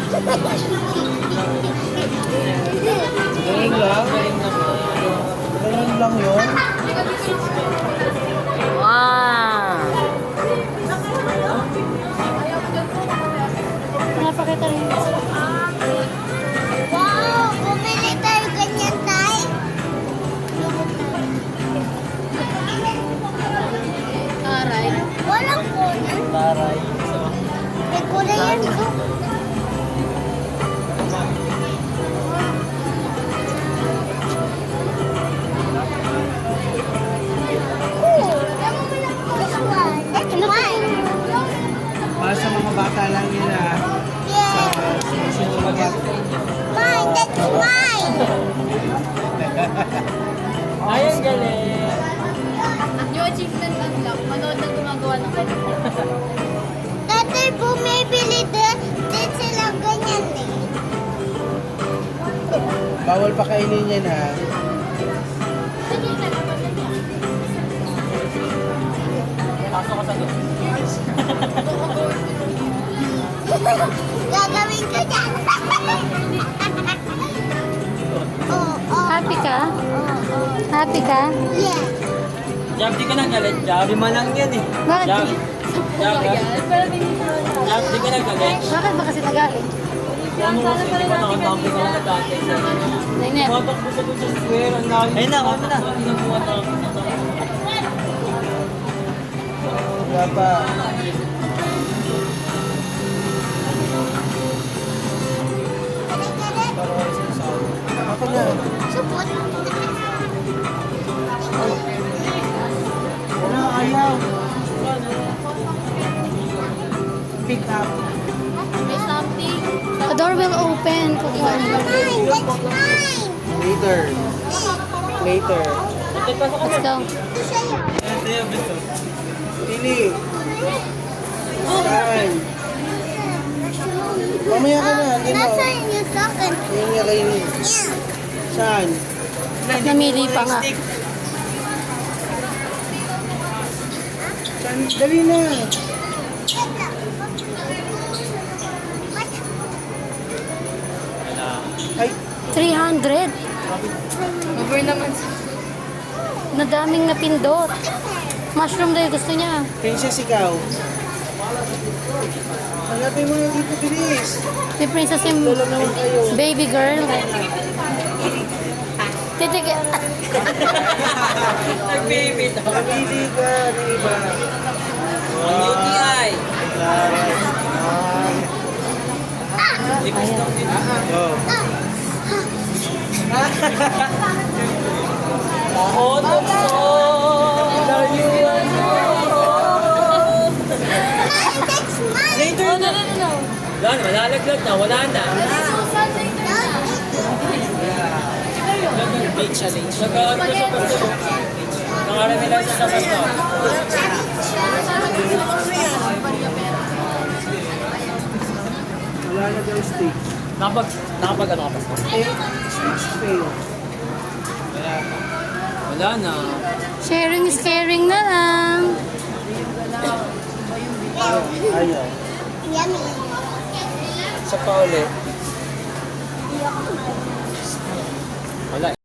Galing lang. Galing lang yun. Wow! Napakita rin. Wow! Bumili tayo ganyan, Tay. Aray. Walang kulay. Taray. May kulay yan, ko. Para sa mga bata lang nila. Yeah. Sinusulat. Mine, that's mine. Ay, ang galing. New achievement unlock. Manood ng gumagawa ng ganito. Tatay, bumibili din sila ganyan eh. Bawal pa kainin yan ha. Pasok ka sa doon. Gagawin ko dyan. Oh, oh. Happy ka? Oh, Happy ka? yeah. Jab, di ka na galit, Jab. Lima lang yan eh. Bakit? Jab, Jab, di ka na galit. Bakit ba kasi nagalit? Ano kasi, di ba nakatampi ka lang na dati sa Nene. Matakbo sa doon sa square, ang lalim. Ayun na, kami na. Wala pa. Ako na. Supot. Wala, ayaw. Pick up. May something. The door will open. Kukuha nila. Mine, that's mine. Later. Later. Let's go. Pili. Saan? Mamaya ka na. Hindi mo. Nasa inyo sa akin. Hindi nga kayo. Yeah. Saan? At namili pa nga. Saan? Dali na. Ay, 300. Over naman. Nadaming napindot. Mushroom daw yung gusto niya. princess ikaw. Hanapin mo na dito, bilis. Si Princess yung Tulog naman kayo. baby girl. Titik. Nag-baby to. Napili ka ng iba. Ang UTI. Oh. Oh, tukso. Layuan mo. That's mine. Later na. Wala na, malalaglag na. Wala na. Beach challenge. Nag-aano ko sa pasto. Nangarami lang sa pasto. Wala na daw stage. Nakapag ano ka pasto? Stage fail. Wala na. Sharing is caring na lang. Ayaw. Yummy. Sa pa ulit. Wala.